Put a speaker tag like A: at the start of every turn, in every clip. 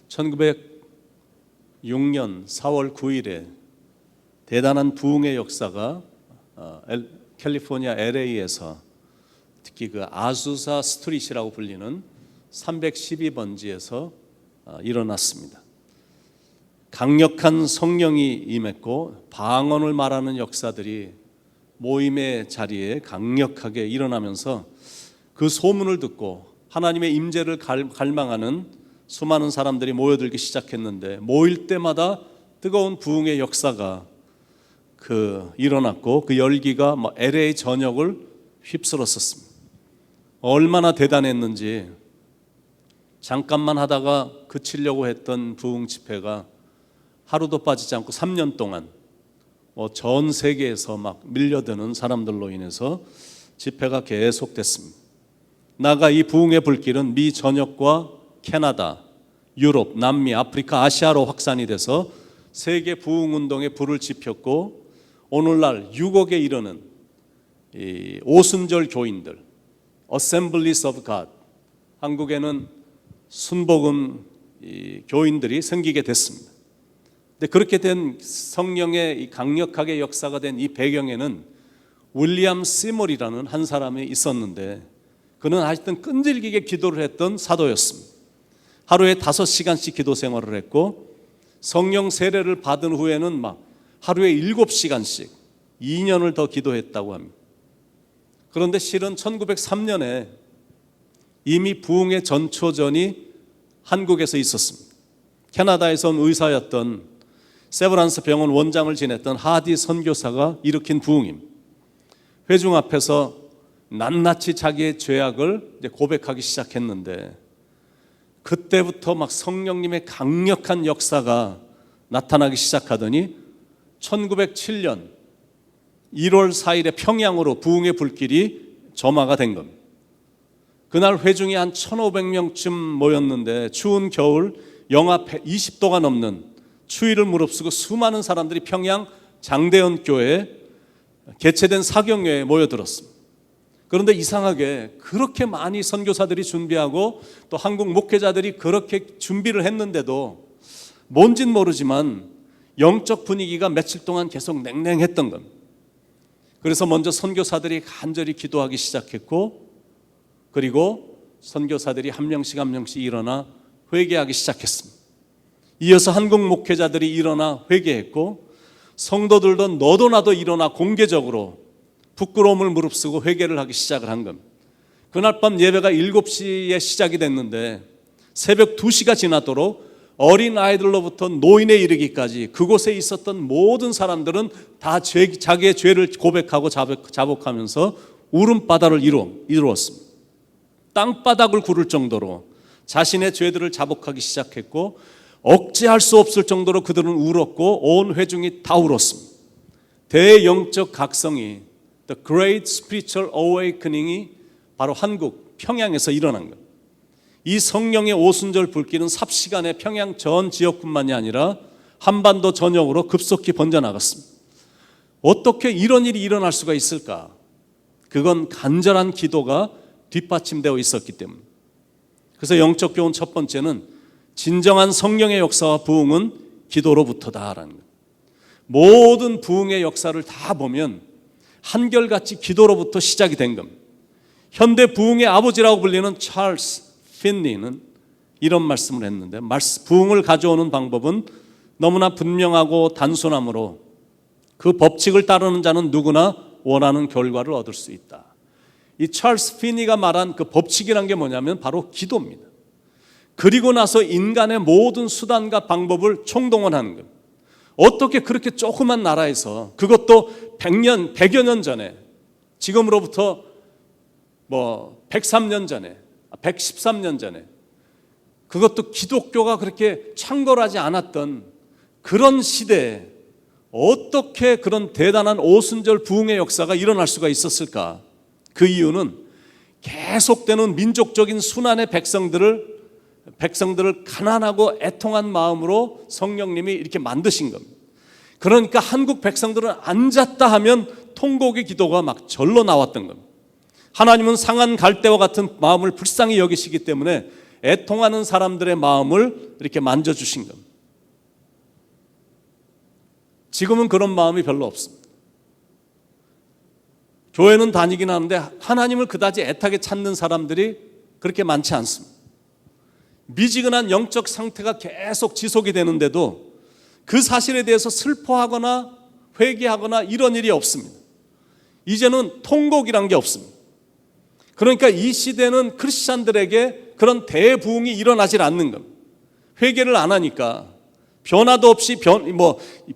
A: 1906년 4월 9일에 대단한 부흥의 역사가 캘리포니아 LA에서 특히 그 아수사 스트릿이라고 불리는 312번지에서 일어났습니다. 강력한 성령이 임했고 방언을 말하는 역사들이 모임의 자리에 강력하게 일어나면서 그 소문을 듣고 하나님의 임재를 갈망하는 수많은 사람들이 모여들기 시작했는데, 모일 때마다 뜨거운 부흥의 역사가 일어났고 그 열기가 LA 전역을 휩쓸었었습니다. 얼마나 대단했는지, 잠깐만 하다가 그치려고 했던 부흥 집회가 하루도 빠지지 않고 3년 동안 전 세계에서 막 밀려드는 사람들로 인해서 집회가 계속됐습니다. 나아가 이 부흥의 불길은 미 전역과 캐나다, 유럽, 남미, 아프리카, 아시아로 확산이 돼서 세계 부흥운동에 불을 지폈고, 오늘날 6억에 이르는 이 오순절 교인들, Assemblies of God, 한국에는 순복음 교인들이 생기게 됐습니다. 근데 그렇게 된 성령의 강력하게 역사가 된 이 배경에는 윌리엄 시몰이라는 한 사람이 있었는데, 그는 하여튼 끈질기게 기도를 했던 사도였습니다. 하루에 5시간씩 기도 생활을 했고, 성령 세례를 받은 후에는 하루에 7시간씩 2년을 더 기도했다고 합니다. 그런데 실은 1903년에 이미 부흥의 전초전이 한국에서 있었습니다. 캐나다에서 온 의사였던 세브란스 병원 원장을 지냈던 하디 선교사가 일으킨 부흥입니다. 회중 앞에서 낱낱이 자기의 죄악을 고백하기 시작했는데, 그때부터 성령님의 강력한 역사가 나타나기 시작하더니 1907년 1월 4일에 평양으로 부흥의 불길이 점화가 된 겁니다. 그날 회중이 한 1,500명쯤 모였는데, 추운 겨울 영하 20도가 넘는 추위를 무릅쓰고 수많은 사람들이 평양 장대현 교회에 개최된 사경회에 모여들었습니다. 그런데 이상하게 그렇게 많이 선교사들이 준비하고 또 한국 목회자들이 그렇게 준비를 했는데도 뭔진 모르지만 영적 분위기가 며칠 동안 계속 냉랭했던 겁니다. 그래서 먼저 선교사들이 간절히 기도하기 시작했고, 그리고 선교사들이 한 명씩 일어나 회개하기 시작했습니다. 이어서 한국 목회자들이 일어나 회개했고, 성도들도 너도 나도 일어나 공개적으로 부끄러움을 무릅쓰고 회개를 하기 시작을 한 겁니다. 그날 밤 예배가 7시에 시작이 됐는데 새벽 2시가 지나도록 어린 아이들로부터 노인에 이르기까지 그곳에 있었던 모든 사람들은 다 자기의 죄를 고백하고 자복하면서 울음바다를 이루었습니다. 땅바닥을 구를 정도로 자신의 죄들을 자복하기 시작했고, 억제할 수 없을 정도로 그들은 울었고 온 회중이 다 울었습니다. 대영적 각성이, The Great Spiritual Awakening이 바로 한국 평양에서 일어난 것. 이 성령의 오순절 불길은 삽시간에 평양 전 지역뿐만이 아니라 한반도 전역으로 급속히 번져나갔습니다. 어떻게 이런 일이 일어날 수가 있을까? 그건 간절한 기도가 뒷받침되어 있었기 때문에. 그래서 영적 교훈 첫 번째는 진정한 성령의 역사와 부흥은 기도로부터다라는 것. 모든 부흥의 역사를 다 보면 한결같이 기도로부터 시작이 된 겁니다. 현대 부흥의 아버지라고 불리는 찰스 핀리는 이런 말씀을 했는데, 부흥을 가져오는 방법은 너무나 분명하고 단순하므로 그 법칙을 따르는 자는 누구나 원하는 결과를 얻을 수 있다. 이 찰스 핀리가 말한 그 법칙이란 게 뭐냐면 바로 기도입니다. 그리고 나서 인간의 모든 수단과 방법을 총동원하는 것. 어떻게 그렇게 조그만 나라에서, 그것도 100여 년 전에, 지금으로부터 103년 전에, 113년 전에, 그것도 기독교가 그렇게 창궐하지 않았던 그런 시대에 어떻게 그런 대단한 오순절 부흥의 역사가 일어날 수가 있었을까? 그 이유는 계속되는 민족적인 순환의 백성들을 가난하고 애통한 마음으로 성령님이 이렇게 만드신 겁니다. 그러니까 한국 백성들은 앉았다 하면 통곡의 기도가 막 절로 나왔던 겁니다. 하나님은 상한 갈대와 같은 마음을 불쌍히 여기시기 때문에 애통하는 사람들의 마음을 이렇게 만져주신 겁니다. 지금은 그런 마음이 별로 없습니다. 교회는 다니긴 하는데 하나님을 그다지 애타게 찾는 사람들이 그렇게 많지 않습니다. 미지근한 영적 상태가 계속 지속이 되는데도 그 사실에 대해서 슬퍼하거나 회개하거나 이런 일이 없습니다. 이제는 통곡이란 게 없습니다. 그러니까 이 시대는 크리스찬들에게 그런 대부흥이 일어나질 않는 겁니다. 회개를 안 하니까 변화도 없이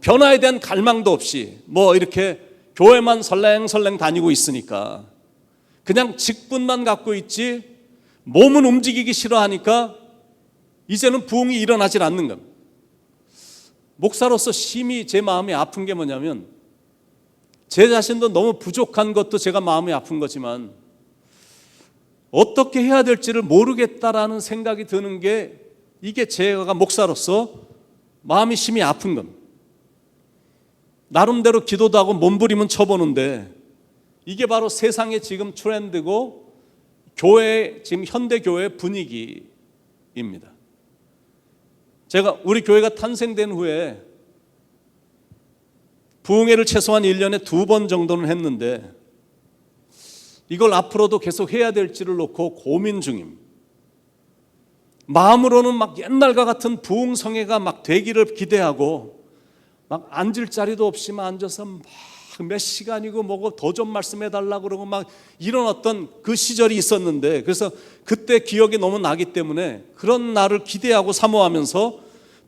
A: 변화에 대한 갈망도 없이 이렇게 교회만 설랭설랭 다니고 있으니까 그냥 직분만 갖고 있지 몸은 움직이기 싫어하니까 이제는 부흥이 일어나질 않는 겁니다. 목사로서 심히 제 마음이 아픈 게 뭐냐면 제 자신도 너무 부족한 것도 제가 마음이 아픈 거지만 어떻게 해야 될지를 모르겠다라는 생각이 드는 게 이게 제가 목사로서 마음이 심히 아픈 겁니다. 나름대로 기도도 하고 몸부림은 쳐보는데 이게 바로 세상의 지금 트렌드고 교회 지금 현대 교회의 분위기입니다. 제가 우리 교회가 탄생된 후에 부흥회를 최소한 1년에 2번 정도는 했는데 이걸 앞으로도 계속 해야 될지를 놓고 고민 중입니다. 마음으로는 막 옛날과 같은 부흥성회가 막 되기를 기대하고 막 앉을 자리도 없이 막 앉아서 막 몇 시간이고 뭐고 더 좀 말씀해 달라고 그러고 막 이런 어떤 그 시절이 있었는데 그래서 그때 기억이 너무 나기 때문에 그런 날을 기대하고 사모하면서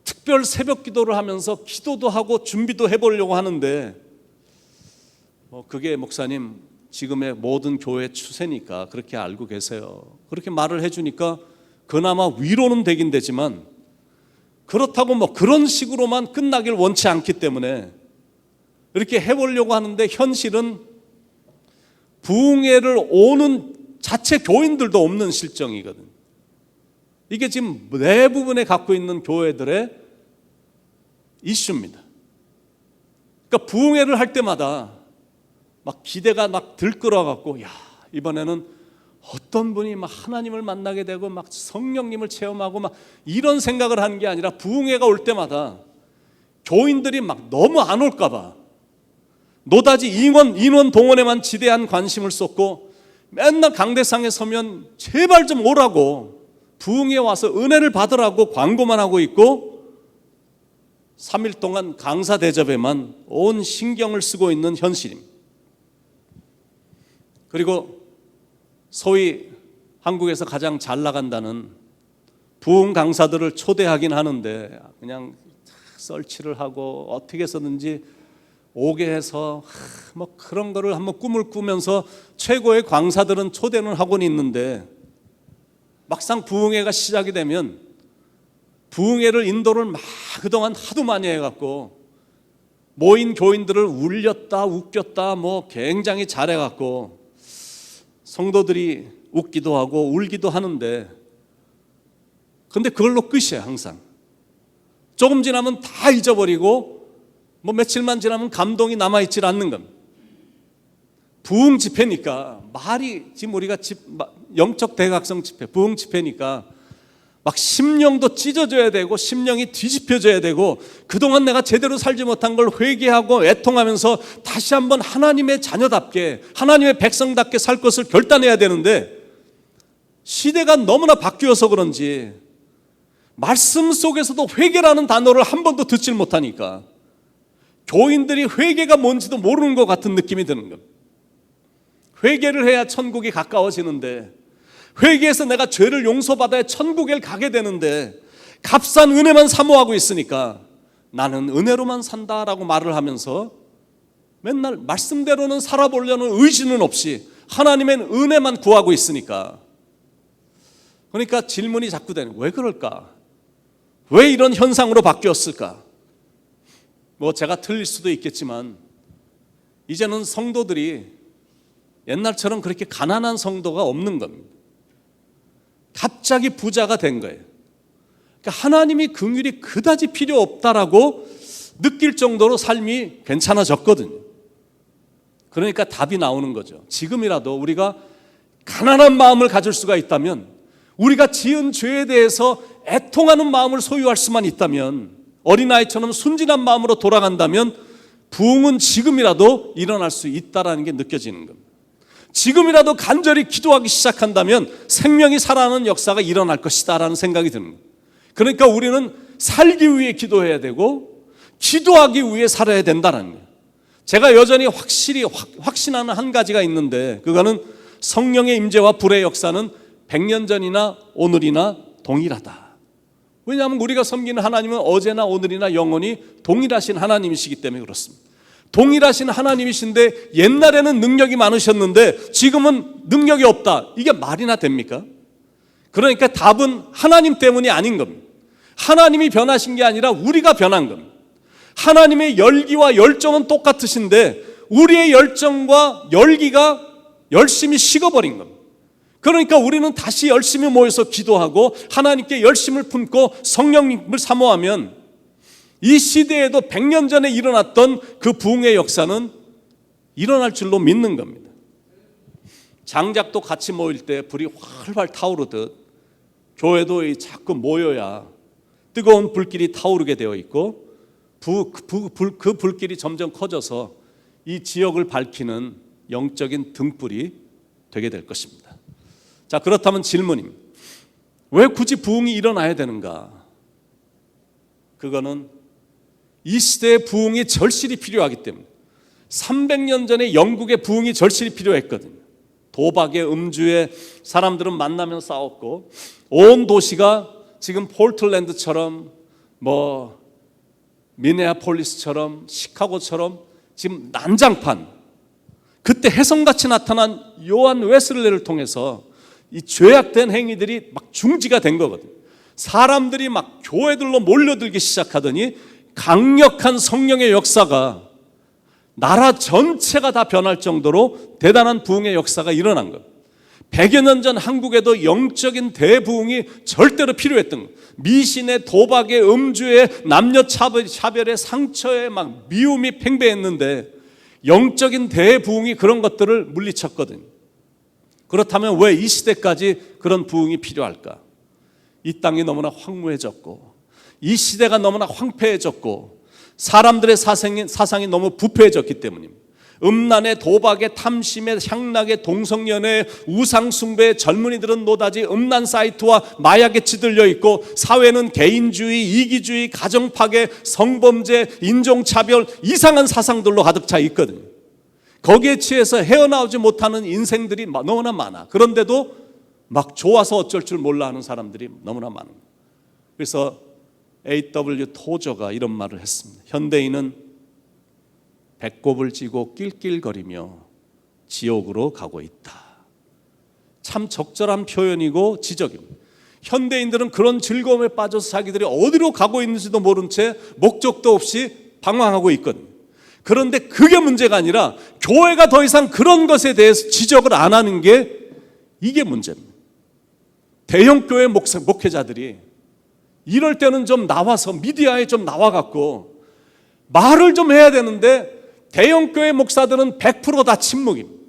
A: 특별 새벽 기도를 하면서 기도도 하고 준비도 해보려고 하는데 그게 목사님 지금의 모든 교회 추세니까 그렇게 알고 계세요. 그렇게 말을 해주니까 그나마 위로는 되긴 되지만 그렇다고 그런 식으로만 끝나길 원치 않기 때문에 이렇게 해보려고 하는데 현실은 부흥회를 오는 자체 교인들도 없는 실정이거든요. 이게 지금 대부분에 갖고 있는 교회들의 이슈입니다. 그러니까 부흥회를 할 때마다 막 기대가 막 들끓어갖고 야 이번에는 어떤 분이 막 하나님을 만나게 되고 막 성령님을 체험하고 막 이런 생각을 하는 게 아니라 부흥회가 올 때마다 교인들이 막 너무 안 올까봐 노다지 인원 동원에만 지대한 관심을 쏟고 맨날 강대상에 서면 제발 좀 오라고 부흥회 와서 은혜를 받으라고 광고만 하고 있고 3일 동안 강사 대접에만 온 신경을 쓰고 있는 현실입니다. 그리고 소위 한국에서 가장 잘 나간다는 부흥 강사들을 초대하긴 하는데 그냥 설치를 하고 어떻게 해서든지 오게 해서 그런 거를 한번 꿈을 꾸면서 최고의 강사들은 초대는 하고는 있는데 막상 부흥회가 시작이 되면 부흥회를 인도를 막 그동안 하도 많이 해갖고 모인 교인들을 울렸다 웃겼다 굉장히 잘해갖고 성도들이 웃기도 하고 울기도 하는데 근데 그걸로 끝이에요. 항상 조금 지나면 다 잊어버리고 며칠만 지나면 감동이 남아있질 않는 겁니다. 부흥 집회니까 말이 지금 우리가 영적 대각성 집회 부흥 집회니까 막 심령도 찢어져야 되고 심령이 뒤집혀져야 되고 그동안 내가 제대로 살지 못한 걸 회개하고 애통하면서 다시 한번 하나님의 자녀답게 하나님의 백성답게 살 것을 결단해야 되는데 시대가 너무나 바뀌어서 그런지 말씀 속에서도 회개라는 단어를 한 번도 듣질 못하니까 교인들이 회개가 뭔지도 모르는 것 같은 느낌이 드는 겁니다. 회개를 해야 천국이 가까워지는데 회개해서 내가 죄를 용서받아야 천국에 가게 되는데 값싼 은혜만 사모하고 있으니까 나는 은혜로만 산다라고 말을 하면서 맨날 말씀대로는 살아보려는 의지는 없이 하나님의 은혜만 구하고 있으니까 그러니까 질문이 자꾸 되는 왜 그럴까? 왜 이런 현상으로 바뀌었을까? 제가 틀릴 수도 있겠지만 이제는 성도들이 옛날처럼 그렇게 가난한 성도가 없는 겁니다. 갑자기 부자가 된 거예요. 그러니까 하나님이 긍휼이 그다지 필요 없다라고 느낄 정도로 삶이 괜찮아졌거든요. 그러니까 답이 나오는 거죠. 지금이라도 우리가 가난한 마음을 가질 수가 있다면 우리가 지은 죄에 대해서 애통하는 마음을 소유할 수만 있다면, 어린아이처럼 순진한 마음으로 돌아간다면 부흥은 지금이라도 일어날 수 있다는 게 느껴지는 겁니다. 지금이라도 간절히 기도하기 시작한다면 생명이 살아나는 역사가 일어날 것이다 라는 생각이 드는 거예요. 그러니까 우리는 살기 위해 기도해야 되고 기도하기 위해 살아야 된다는 거예요. 제가 여전히 확실히 확신하는 한 가지가 있는데, 그거는 성령의 임재와 불의 역사는 100년 전이나 오늘이나 동일하다. 왜냐하면 우리가 섬기는 하나님은 어제나 오늘이나 영원히 동일하신 하나님이시기 때문에 그렇습니다. 동일하신 하나님이신데 옛날에는 능력이 많으셨는데 지금은 능력이 없다. 이게 말이나 됩니까? 그러니까 답은 하나님 때문이 아닌 겁니다. 하나님이 변하신 게 아니라 우리가 변한 겁니다. 하나님의 열기와 열정은 똑같으신데 우리의 열정과 열기가 열심히 식어버린 겁니다. 그러니까 우리는 다시 열심히 모여서 기도하고 하나님께 열심을 품고 성령님을 사모하면 이 시대에도 100년 전에 일어났던 그 부흥의 역사는 일어날 줄로 믿는 겁니다. 장작도 같이 모일 때 불이 활활 타오르듯 교회도 자꾸 모여야 뜨거운 불길이 타오르게 되어 있고 그 불길이 점점 커져서 이 지역을 밝히는 영적인 등불이 되게 될 것입니다. 자, 그렇다면 질문입니다. 왜 굳이 부흥이 일어나야 되는가? 그거는 이 시대의 부흥이 절실히 필요하기 때문에 300년 전에 영국의 부흥이 절실히 필요했거든요. 도박에 음주에 사람들은 만나면 싸웠고 온 도시가 지금 포틀랜드처럼 미네아폴리스처럼 시카고처럼 지금 난장판, 그때 혜성같이 나타난 요한 웨슬레를 통해서 이 죄악된 행위들이 막 중지가 된 거거든요. 사람들이 막 교회들로 몰려들기 시작하더니 강력한 성령의 역사가 나라 전체가 다 변할 정도로 대단한 부흥의 역사가 일어난 거예요. 100여 년 전 한국에도 영적인 대부흥이 절대로 필요했던 거예요. 미신의 도박의 음주의 남녀 차별의 상처에 막 미움이 팽배했는데 영적인 대부흥이 그런 것들을 물리쳤거든요. 그렇다면 왜 이 시대까지 그런 부흥이 필요할까? 이 땅이 너무나 황무해졌고 이 시대가 너무나 황폐해졌고 사람들의 사상이 너무 부패해졌기 때문입니다. 음란의 도박의 탐심의 향락의 동성연애의 우상숭배의 젊은이들은 노다지 음란 사이트와 마약에 찌들려 있고 사회는 개인주의, 이기주의, 가정파괴, 성범죄, 인종차별 이상한 사상들로 가득 차 있거든요. 거기에 취해서 헤어나오지 못하는 인생들이 너무나 많아. 그런데도 막 좋아서 어쩔 줄 몰라 하는 사람들이 너무나 많은 거예요. 그래서 A.W. 토저가 이런 말을 했습니다. 현대인은 배꼽을 쥐고 낄낄거리며 지옥으로 가고 있다. 참 적절한 표현이고 지적입니다. 현대인들은 그런 즐거움에 빠져서 자기들이 어디로 가고 있는지도 모른 채 목적도 없이 방황하고 있거든요. 그런데 그게 문제가 아니라 교회가 더 이상 그런 것에 대해서 지적을 안 하는 게 이게 문제입니다. 대형교회 목회자들이 이럴 때는 좀 나와서 미디어에 좀 나와갖고 말을 좀 해야 되는데 대형교회 목사들은 100% 다 침묵입니다.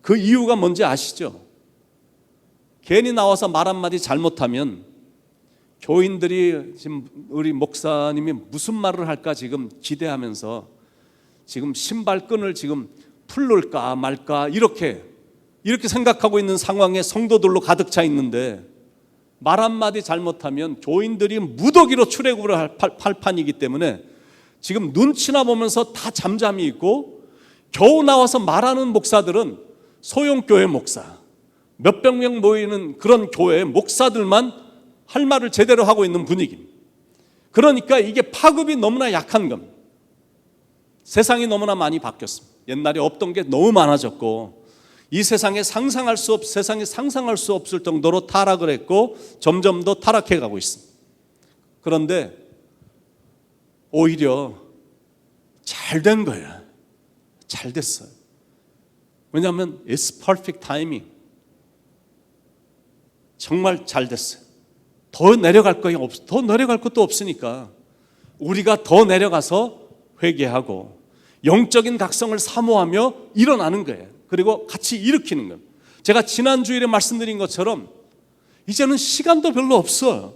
A: 그 이유가 뭔지 아시죠? 괜히 나와서 말 한마디 잘못하면 교인들이 지금 우리 목사님이 무슨 말을 할까 지금 기대하면서 지금 신발끈을 지금 풀을까 말까 이렇게 생각하고 있는 상황에 성도들로 가득 차 있는데 말 한마디 잘못하면 교인들이 무더기로 출애굽을 할 판이기 때문에 지금 눈치나 보면서 다 잠잠히 있고 겨우 나와서 말하는 목사들은 소형교회 목사, 몇백 명 모이는 그런 교회 목사들만 할 말을 제대로 하고 있는 분위기입니다. 그러니까 이게 파급이 너무나 약한 겁니다. 세상이 너무나 많이 바뀌었습니다. 옛날에 없던 게 너무 많아졌고 이 세상에 상상할 수 없을 정도로 타락을 했고 점점 더 타락해 가고 있습니다. 그런데 오히려 잘 된 거예요. 잘 됐어요. 왜냐하면 it's perfect timing. 정말 잘 됐어요. 더 내려갈 것도 없으니까 우리가 더 내려가서 회개하고 영적인 각성을 사모하며 일어나는 거예요. 그리고 같이 일으키는 겁니다. 제가 지난 주일에 말씀드린 것처럼 이제는 시간도 별로 없어.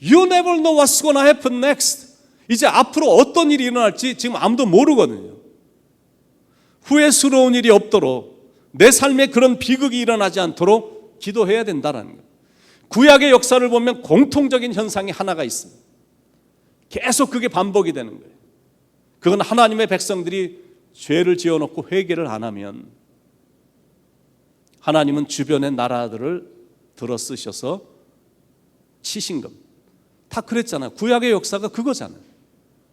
A: You never know what's gonna happen next. 이제 앞으로 어떤 일이 일어날지 지금 아무도 모르거든요. 후회스러운 일이 없도록, 내 삶에 그런 비극이 일어나지 않도록 기도해야 된다는 거예요. 구약의 역사를 보면 공통적인 현상이 하나가 있습니다. 계속 그게 반복이 되는 거예요. 그건 하나님의 백성들이 죄를 지어놓고 회개를 안 하면 하나님은 주변의 나라들을 들어 쓰셔서 치신 겁니다. 다 그랬잖아요. 구약의 역사가 그거잖아요.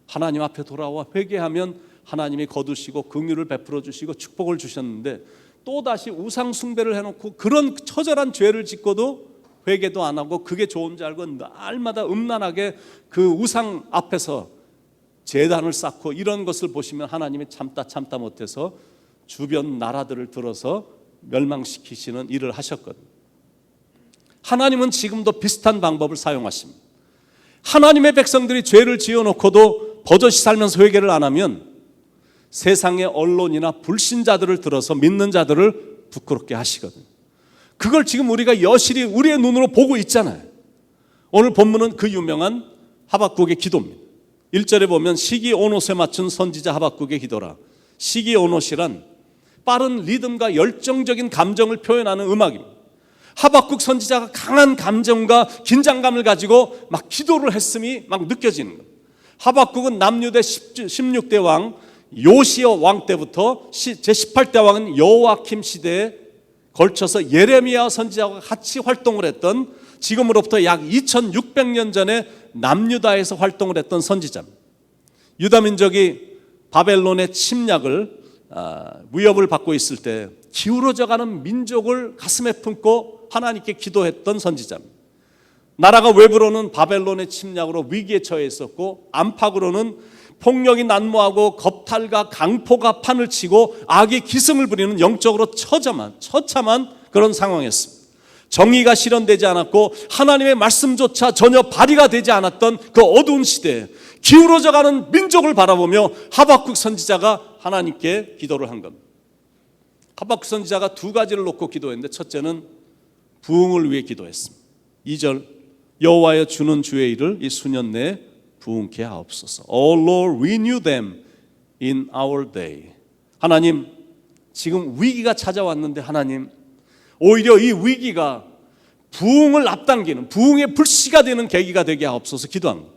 A: 하나님 앞에 돌아와 회개하면 하나님이 거두시고 긍휼을 베풀어 주시고 축복을 주셨는데, 또다시 우상 숭배를 해놓고 그런 처절한 죄를 짓고도 회개도 안 하고 그게 좋은 줄 알고 날마다 음란하게 그 우상 앞에서 제단을 쌓고 이런 것을 보시면 하나님이 참다 못해서 주변 나라들을 들어서 멸망시키시는 일을 하셨거든요. 하나님은 지금도 비슷한 방법을 사용하십니다. 하나님의 백성들이 죄를 지어놓고도 버젓이 살면서 회개를 안 하면 세상의 언론이나 불신자들을 들어서 믿는 자들을 부끄럽게 하시거든요. 그걸 지금 우리가 여실히 우리의 눈으로 보고 있잖아요. 오늘 본문은 그 유명한 하박국의 기도입니다. 1절에 보면 시기오노스에 맞춘 선지자 하박국의 기도라. 시기오노스란 빠른 리듬과 열정적인 감정을 표현하는 음악입니다. 하박국 선지자가 강한 감정과 긴장감을 가지고 막 기도를 했음이 막 느껴지는 겁니다. 하박국은 남유대 16대 왕 요시야 왕 때부터 제18대 왕은 여호와킴 시대에 걸쳐서 예레미야 선지자와 같이 활동을 했던, 지금으로부터 약 2600년 전에 남유다에서 활동을 했던 선지자입니다. 유다 민족이 바벨론의 침략을 위협을 받고 있을 때 기울어져가는 민족을 가슴에 품고 하나님께 기도했던 선지자입니다. 나라가 외부로는 바벨론의 침략으로 위기에 처해 있었고, 안팎으로는 폭력이 난무하고 겁탈과 강포가 판을 치고 악이 기승을 부리는 영적으로 처참한 그런 상황이었습니다. 정의가 실현되지 않았고 하나님의 말씀조차 전혀 발휘가 되지 않았던 그 어두운 시대에 기울어져가는 민족을 바라보며 하박국 선지자가 하나님께 기도를 한 겁니다. 하박국 선지자가 두 가지를 놓고 기도했는데, 첫째는 부흥을 위해 기도했습니다. 2절 여호와여 주는 주의 일을 이 수년 내에 부흥케 하옵소서. Oh Lord, renew them in our day. 하나님, 지금 위기가 찾아왔는데 하나님, 오히려 이 위기가 부흥을 앞당기는, 부흥의 불씨가 되는 계기가 되게 하옵소서 기도합니다.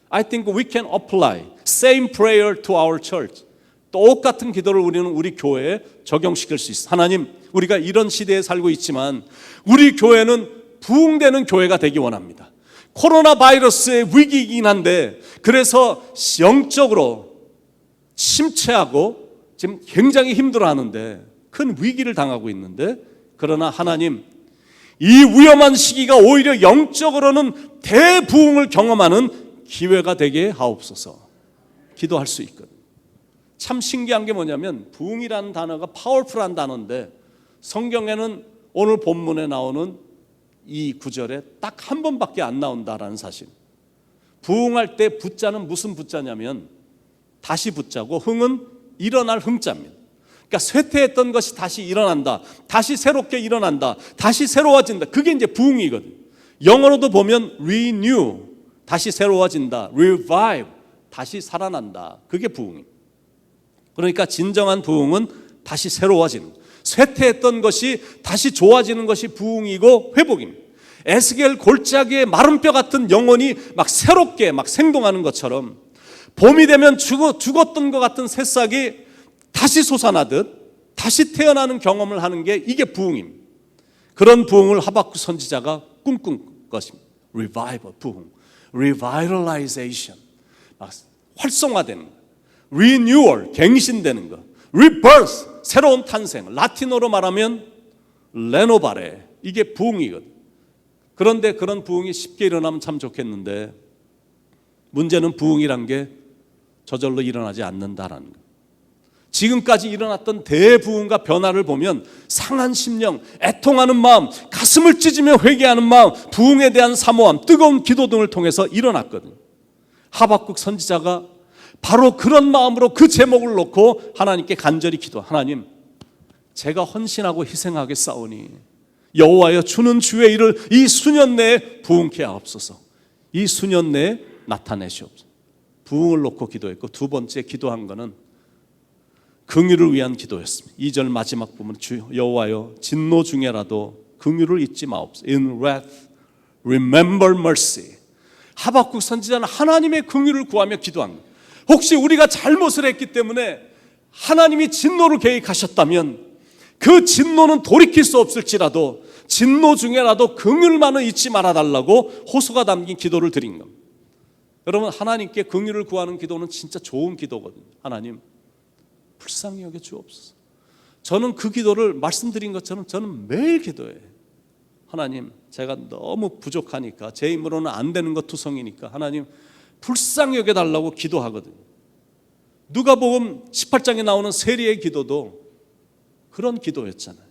A: I think we can apply same prayer to our church. 똑같은 기도를 우리는 우리 교회에 적용시킬 수 있어. 하나님, 우리가 이런 시대에 살고 있지만 우리 교회는 부흥되는 교회가 되기 원합니다. 코로나 바이러스의 위기이긴 한데, 그래서 영적으로 침체하고 지금 굉장히 힘들어하는데, 큰 위기를 당하고 있는데, 그러나 하나님, 이 위험한 시기가 오히려 영적으로는 대부흥을 경험하는 기회가 되게 하옵소서 기도할 수 있거든요. 참 신기한 게 뭐냐면, 부흥이라는 단어가 파워풀한 단어인데 성경에는 오늘 본문에 나오는 이 구절에 딱 한 번밖에 안 나온다라는 사실. 부흥할 때 부자는 무슨 부자냐면 다시 부자고, 흥은 일어날 흥자입니다. 그러니까 쇠퇴했던 것이 다시 일어난다, 다시 새롭게 일어난다, 다시 새로워진다. 그게 이제 부흥이거든요. 영어로도 보면 renew, 다시 새로워진다, revive, 다시 살아난다. 그게 부흥입니다. 그러니까 진정한 부흥은 다시 새로워지는, 쇠퇴했던 것이 다시 좋아지는 것이 부흥이고 회복입니다. 에스겔 골짜기의 마른 뼈 같은 영혼이 막 새롭게 막 생동하는 것처럼, 봄이 되면 죽었던 것 같은 새싹이 다시 솟아나듯 다시 태어나는 경험을 하는 게 이게 부흥입니다. 그런 부흥을 하박국 선지자가 꿈꾼 것입니다. Revival, 부흥, Revitalization, 막 활성화되는 거, Renewal, 갱신되는 거, Rebirth, 새로운 탄생, 라틴어로 말하면 레노바레, 이게 부흥이거든. 그런데 그런 부흥이 쉽게 일어나면 참 좋겠는데, 문제는 부흥이란 게 저절로 일어나지 않는다라는 거. 지금까지 일어났던 대부흥과 변화를 보면 상한 심령, 애통하는 마음, 가슴을 찢으며 회개하는 마음, 부흥에 대한 사모함, 뜨거운 기도 등을 통해서 일어났거든요. 하박국 선지자가 바로 그런 마음으로 그 제목을 놓고 하나님께 간절히 기도. 하나님, 제가 헌신하고 희생하겠사오니 여호와여 주는 주의 일을 이 수년 내에 부응케 하옵소서. 이 수년 내에 나타내시옵소서. 부응을 놓고 기도했고, 두 번째 기도한 거는 긍휼을 위한 기도였습니다. 2절 마지막 부분, 주 여호와여 진노 중에라도 긍휼을 잊지 마옵소서. In wrath remember mercy. 하박국 선지자는 하나님의 긍휼을 구하며 기도한 거예요. 혹시 우리가 잘못을 했기 때문에 하나님이 진노를 계획하셨다면 그 진노는 돌이킬 수 없을지라도 진노 중에라도 긍휼만은 잊지 말아달라고 호소가 담긴 기도를 드린 겁니다. 여러분, 하나님께 긍휼을 구하는 기도는 진짜 좋은 기도거든요. 하나님 불쌍히 여겨 주옵소서. 저는 그 기도를 말씀드린 것처럼 저는 매일 기도해요. 하나님, 제가 너무 부족하니까, 제 힘으로는 안 되는 것 투성이니까 하나님 불쌍히 여겨달라고 기도하거든요. 누가복음 18장에 나오는 세리의 기도도 그런 기도였잖아요.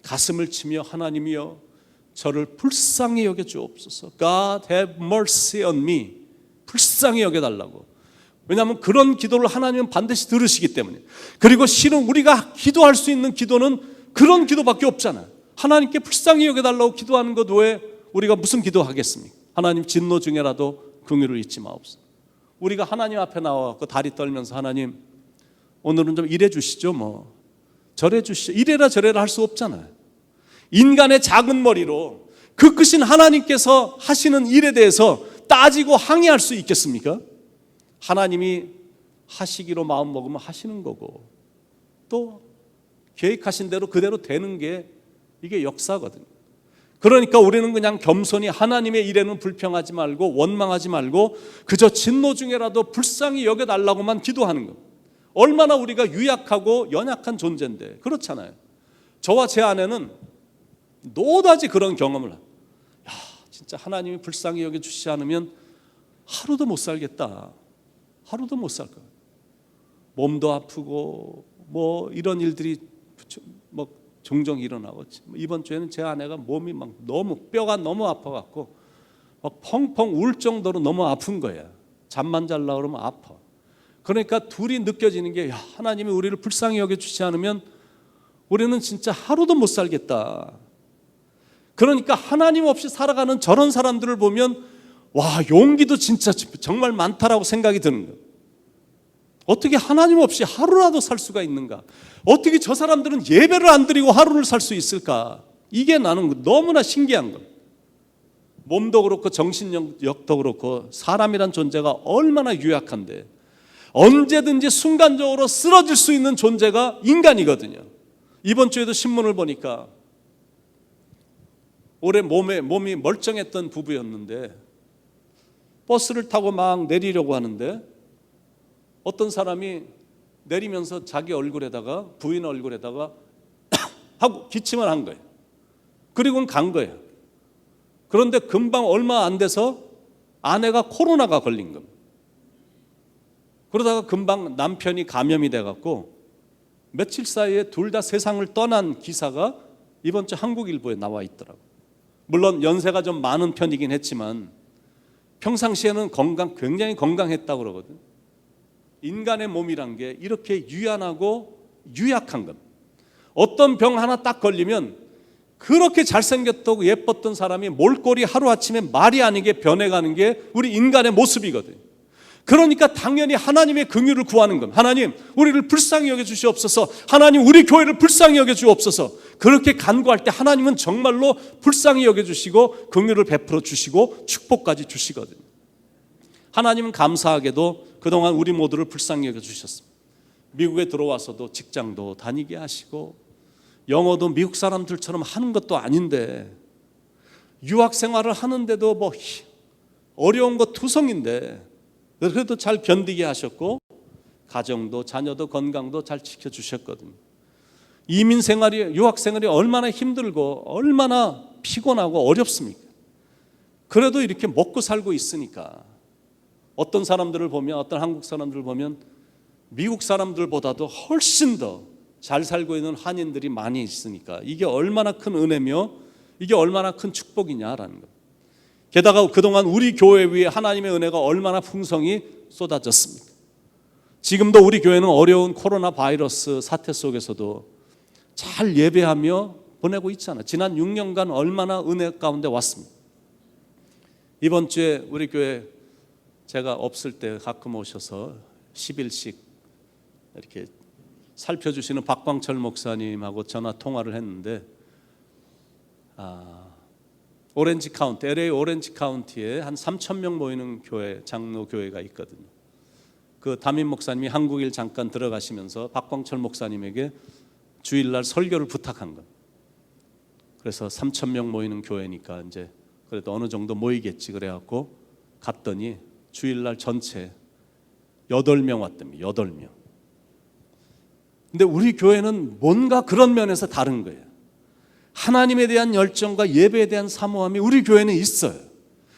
A: 가슴을 치며 하나님이여 저를 불쌍히 여겨 주옵소서. God have mercy on me. 불쌍히 여겨달라고. 왜냐하면 그런 기도를 하나님은 반드시 들으시기 때문에. 그리고 실은 우리가 기도할 수 있는 기도는 그런 기도밖에 없잖아요. 하나님께 불쌍히 여겨달라고 기도하는 것 외에 우리가 무슨 기도하겠습니까? 하나님 진노 중에라도 긍휼을 잊지 마옵소서. 우리가 하나님 앞에 나와서 다리 떨면서 하나님 오늘은 좀 이래 주시죠, 뭐 저래 주시죠, 이래라 저래라 할 수 없잖아요. 인간의 작은 머리로 그 크신 하나님께서 하시는 일에 대해서 따지고 항의할 수 있겠습니까? 하나님이 하시기로 마음 먹으면 하시는 거고, 또 계획하신 대로 그대로 되는 게 이게 역사거든요. 그러니까 우리는 그냥 겸손히 하나님의 일에는 불평하지 말고 원망하지 말고 그저 진노 중에라도 불쌍히 여겨달라고만 기도하는 것. 얼마나 우리가 유약하고 연약한 존재인데. 그렇잖아요. 저와 제 아내는 노다지 그런 경험을 해요. 야, 진짜 하나님이 불쌍히 여겨주시지 않으면 하루도 못 살겠다. 하루도 못 살 거야. 몸도 아프고 뭐 이런 일들이 뭐 종종 일어나고, 이번 주에는 제 아내가 몸이 막 너무 뼈가 너무 아파갖고 막 펑펑 울 정도로 너무 아픈 거야. 잠만 잘라 그러면 아파. 그러니까 둘이 느껴지는 게, 야, 하나님이 우리를 불쌍히 여겨주지 않으면 우리는 진짜 하루도 못 살겠다. 그러니까 하나님 없이 살아가는 저런 사람들을 보면 와, 용기도 진짜 정말 많다라고 생각이 드는 거예요. 어떻게 하나님 없이 하루라도 살 수가 있는가? 어떻게 저 사람들은 예배를 안 드리고 하루를 살 수 있을까? 이게 나는 너무나 신기한 거예요. 몸도 그렇고 정신력도 그렇고 사람이란 존재가 얼마나 유약한데 언제든지 순간적으로 쓰러질 수 있는 존재가 인간이거든요. 이번 주에도 신문을 보니까 올해 몸이 멀쩡했던 부부였는데 버스를 타고 막 내리려고 하는데 어떤 사람이 내리면서 자기 얼굴에다가, 부인 얼굴에다가 하고 기침을 한 거예요. 그리고는 간 거예요. 그런데 금방 얼마 안 돼서 아내가 코로나가 걸린 겁니다. 그러다가 금방 남편이 감염이 돼갖고 며칠 사이에 둘 다 세상을 떠난 기사가 이번 주 한국일보에 나와 있더라고요. 물론 연세가 좀 많은 편이긴 했지만 평상시에는 굉장히 건강했다고 그러거든요. 인간의 몸이란 게 이렇게 유연하고 유약한 겁니다. 어떤 병 하나 딱 걸리면 그렇게 잘생겼다고 예뻤던 사람이 몰골이 하루아침에 말이 아니게 변해가는 게 우리 인간의 모습이거든요. 그러니까 당연히 하나님의 긍휼을 구하는 겁니다. 하나님, 우리를 불쌍히 여겨주시옵소서. 하나님, 우리 교회를 불쌍히 여겨주옵소서. 그렇게 간구할 때 하나님은 정말로 불쌍히 여겨주시고 긍휼을 베풀어 주시고 축복까지 주시거든요. 하나님은 감사하게도 그동안 우리 모두를 불쌍히 여겨주셨습니다. 미국에 들어와서도 직장도 다니게 하시고 영어도 미국 사람들처럼 하는 것도 아닌데 유학 생활을 하는데도 뭐 어려운 거 투성인데 그래도 잘 견디게 하셨고 가정도 자녀도 건강도 잘 지켜주셨거든요. 이민 생활이, 유학 생활이 얼마나 힘들고 얼마나 피곤하고 어렵습니까? 그래도 이렇게 먹고 살고 있으니까 어떤 사람들을 보면, 어떤 한국 사람들을 보면 미국 사람들보다도 훨씬 더 잘 살고 있는 한인들이 많이 있으니까 이게 얼마나 큰 은혜며 이게 얼마나 큰 축복이냐라는 것. 게다가 그동안 우리 교회 위에 하나님의 은혜가 얼마나 풍성히 쏟아졌습니까? 지금도 우리 교회는 어려운 코로나 바이러스 사태 속에서도 잘 예배하며 보내고 있잖아요. 지난 6년간 얼마나 은혜 가운데 왔습니다. 이번 주에 우리 교회 제가 없을 때 가끔 오셔서 10일씩 이렇게 살펴주시는 박광철 목사님하고 전화 통화를 했는데, 오렌지 카운티, LA 오렌지 카운티에 한 3,000명 모이는 교회, 장로 교회가 있거든요. 그 담임 목사님이 한국일 잠깐 들어가시면서 박광철 목사님에게 주일날 설교를 부탁한 것. 그래서 3,000명 모이는 교회니까 이제 그래도 어느 정도 모이겠지 그래갖고 갔더니 주일날 전체 8명 왔답니다. 8명. 근데 우리 교회는 뭔가 그런 면에서 다른 거예요. 하나님에 대한 열정과 예배에 대한 사모함이 우리 교회는 있어요.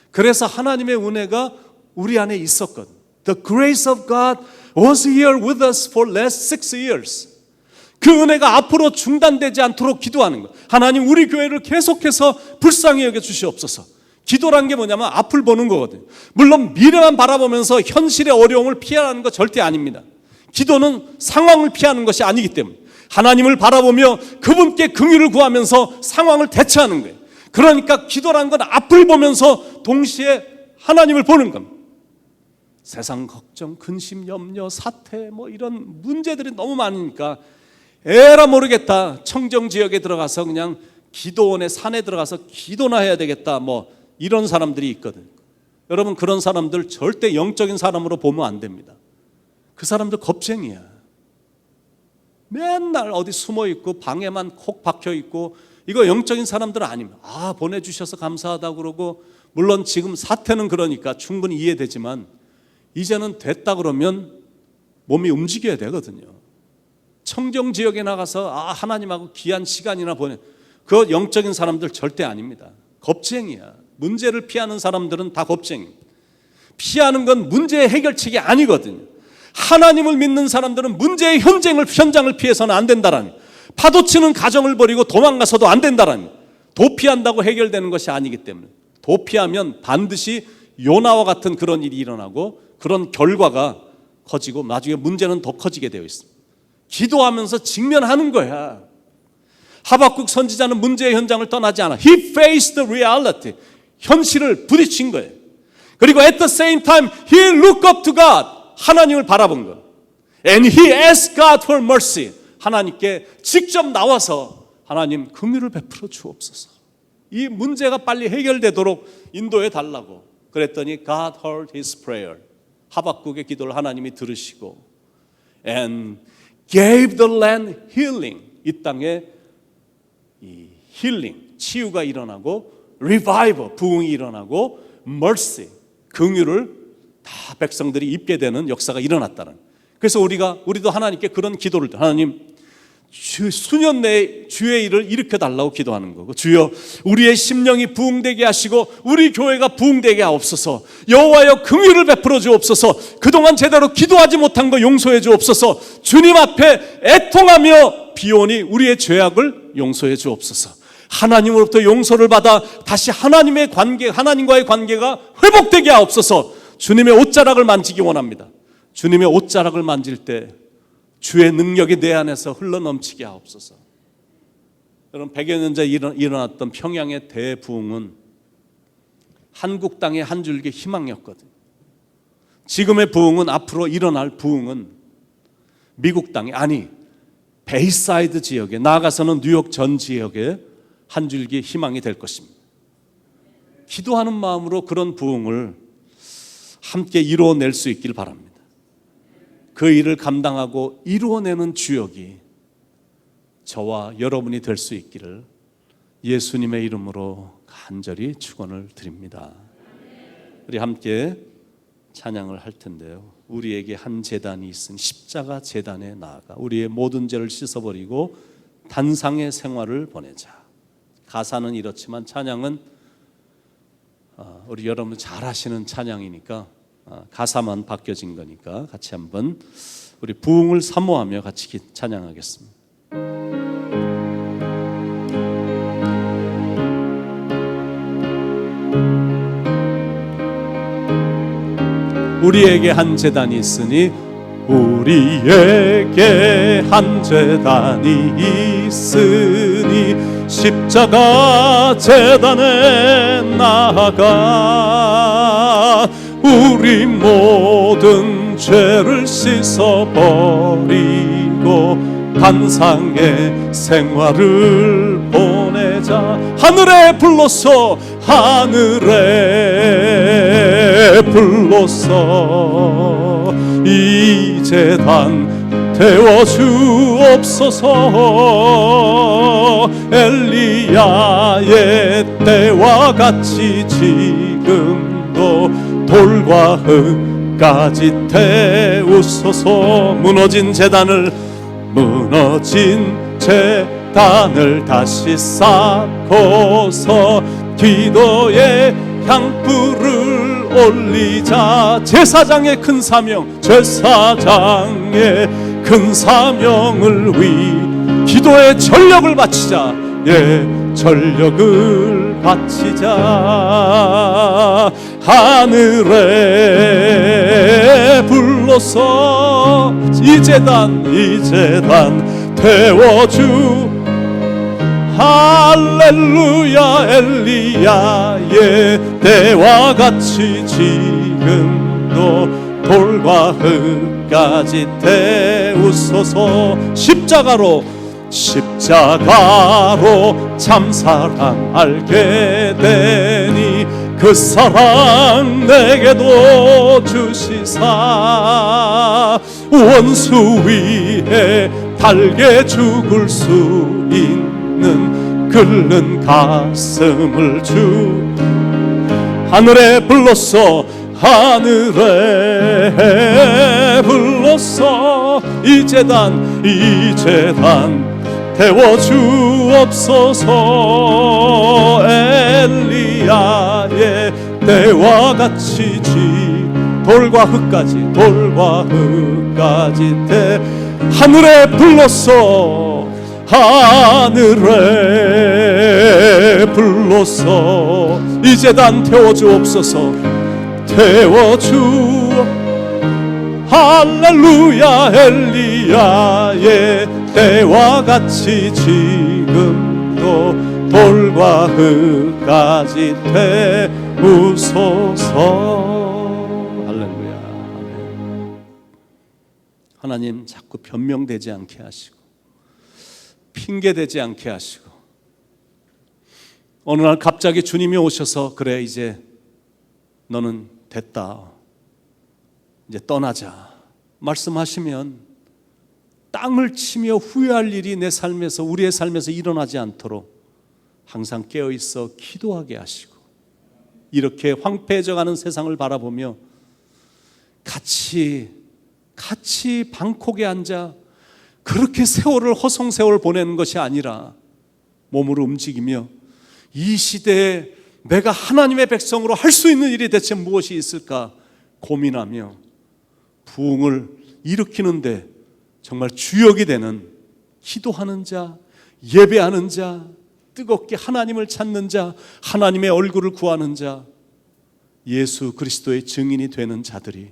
A: 그래서 하나님의 은혜가 우리 안에 있었거든. The grace of God was here with us for last 6 years. 그 은혜가 앞으로 중단되지 않도록 기도하는 거예요. 하나님 우리 교회를 계속해서 불쌍히 여겨 주시옵소서. 기도란 게 뭐냐면 앞을 보는 거거든요. 물론 미래만 바라보면서 현실의 어려움을 피하는 거 절대 아닙니다. 기도는 상황을 피하는 것이 아니기 때문에 하나님을 바라보며 그분께 긍휼을 구하면서 상황을 대처하는 거예요. 그러니까 기도란 건 앞을 보면서 동시에 하나님을 보는 겁니다. 세상 걱정, 근심, 염려, 사태 뭐 이런 문제들이 너무 많으니까 에라 모르겠다. 청정 지역에 들어가서 그냥 기도원의 산에 들어가서 기도나 해야 되겠다. 뭐 이런 사람들이 있거든요. 여러분 그런 사람들 절대 영적인 사람으로 보면 안 됩니다. 그 사람들 겁쟁이야. 맨날 어디 숨어 있고 방에만 콕 박혀 있고 이거 영적인 사람들은 아닙니다. 보내주셔서 감사하다고 그러고 물론 지금 사태는 그러니까 충분히 이해되지만 이제는 됐다 그러면 몸이 움직여야 되거든요. 청정 지역에 나가서 하나님하고 귀한 시간이나 보내 그 영적인 사람들 절대 아닙니다. 겁쟁이야. 문제를 피하는 사람들은 다 겁쟁입니다. 피하는 건 문제의 해결책이 아니거든요. 하나님을 믿는 사람들은 문제의 현장을 피해서는 안 된다라니, 파도치는 가정을 버리고 도망가서도 안 된다라니, 도피한다고 해결되는 것이 아니기 때문에 도피하면 반드시 요나와 같은 그런 일이 일어나고 그런 결과가 커지고 나중에 문제는 더 커지게 되어 있습니다. 기도하면서 직면하는 거야. 하박국 선지자는 문제의 현장을 떠나지 않아. He faced the reality. 현실을 부딪힌 거예요. 그리고 at the same time he looked up to God. 하나님을 바라본 것. And he asked God for mercy. 하나님께 직접 나와서 하나님 긍휼을 베풀어 주옵소서. 이 문제가 빨리 해결되도록 인도해 달라고. 그랬더니 God heard his prayer. 하박국의 기도를 하나님이 들으시고 and gave the land healing. 이 땅에 이 힐링, 치유가 일어나고 revival, 부흥이 일어나고 mercy, 긍휼을 다 백성들이 입게 되는 역사가 일어났다는. 그래서 우리도 하나님께 그런 기도를, 하나님 수년 내에 주의 일을 일으켜 달라고 기도하는 거고, 주여 우리의 심령이 부흥되게 하시고 우리 교회가 부흥되게 하옵소서. 여호와여 긍휼을 베풀어 주옵소서. 그동안 제대로 기도하지 못한 거 용서해 주옵소서. 주님 앞에 애통하며 비오니 우리의 죄악을 용서해 주옵소서. 하나님으로부터 용서를 받아 다시 하나님과의 관계가 회복되게 하옵소서. 주님의 옷자락을 만지기 원합니다. 주님의 옷자락을 만질 때 주의 능력이 내 안에서 흘러넘치게 하옵소서. 여러분 100여 년 전에 일어났던 평양의 대부흥은 한국 땅의 한 줄기 희망이었거든요. 지금의 부흥은, 앞으로 일어날 부흥은 미국 땅에, 아니 베이사이드 지역에, 나아가서는 뉴욕 전 지역에 한 줄기 희망이 될 것입니다. 기도하는 마음으로 그런 부흥을 함께 이루어낼 수 있길 바랍니다. 그 일을 감당하고 이루어내는 주역이 저와 여러분이 될 수 있기를 예수님의 이름으로 간절히 축원을 드립니다. 우리 함께 찬양을 할 텐데요. 우리에게 한 제단이 있으니 십자가 제단에 나아가 우리의 모든 죄를 씻어버리고 단상의 생활을 보내자. 가사는 이렇지만 찬양은 우리 여러분 잘 아시는 찬양이니까 가사만 바뀌어진 거니까 같이 한번 우리 부흥을 사모하며 같이 찬양하겠습니다. 우리에게 한 제단이 있으니 우리에게 한 제단이 있으니 십자가 제단에 나아가 우리 모든 죄를 씻어버리고 반상의 생활을 보내자. 하늘에 불러서 하늘에 불러서 이 재단 태워주옵소서. 엘리야의 때와 같이 지금도 돌과 흙까지 태우소서. 무너진 재단을 다시 쌓고서 기도의 향불을 올리자. 제사장의 큰 사명, 제사장의 큰 사명을 위 기도의 전력을 바치자. 예, 전력을 바치자. 하늘에 불러서 이 재단 태워주. 할렐루야. 엘리야의 때와 같이 지금도 돌과 흙까지 태우소서. 십자가로 참 사랑 알게 되니 그 사랑 내게도 주시사. 원수 위에 달게 죽을 수 있는 끓는 가슴을 주. 하늘에 불렀어. 하늘에 불렀어. 이 재단 태워주옵소서. 엘리야의 때와 같이 돌과 흙까지 하늘에 불렀어. 하늘에 불렀어. 이 재단 태워주옵소서. 할렐루야. 엘리야의 때와 같이 지금도 돌과 흙까지 태우소서. 할렐루야. 하나님, 자꾸 변명되지 않게 하시고 핑계대지 않게 하시고 어느 날 갑자기 주님이 오셔서 그래 이제 너는 됐다, 이제 떠나자 말씀하시면 땅을 치며 후회할 일이 내 삶에서, 우리의 삶에서 일어나지 않도록 항상 깨어있어 기도하게 하시고, 이렇게 황폐해져가는 세상을 바라보며 같이 방콕에 앉아 그렇게 세월을 허송세월 보내는 것이 아니라 몸으로 움직이며 이 시대에 내가 하나님의 백성으로 할 수 있는 일이 대체 무엇이 있을까 고민하며 부흥을 일으키는데 정말 주역이 되는 기도하는 자, 예배하는 자, 뜨겁게 하나님을 찾는 자, 하나님의 얼굴을 구하는 자, 예수 그리스도의 증인이 되는 자들이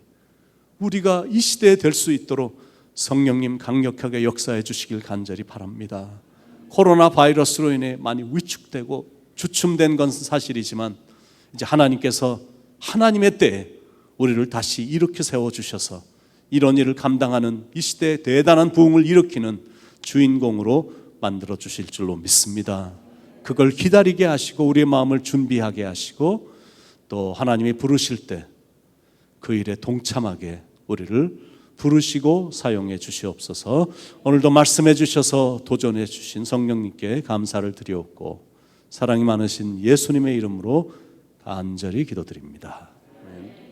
A: 우리가 이 시대에 될 수 있도록 성령님 강력하게 역사해 주시길 간절히 바랍니다. 코로나 바이러스로 인해 많이 위축되고 주춤된 건 사실이지만 이제 하나님께서 하나님의 때에 우리를 다시 일으켜 세워주셔서 이런 일을 감당하는 이 시대에 대단한 부흥을 일으키는 주인공으로 만들어 주실 줄로 믿습니다. 그걸 기다리게 하시고 우리의 마음을 준비하게 하시고 또 하나님이 부르실 때 그 일에 동참하게 우리를 부르시고 사용해 주시옵소서. 오늘도 말씀해 주셔서 도전해 주신 성령님께 감사를 드리옵고 사랑이 많으신 예수님의 이름으로 간절히 기도드립니다. 아멘.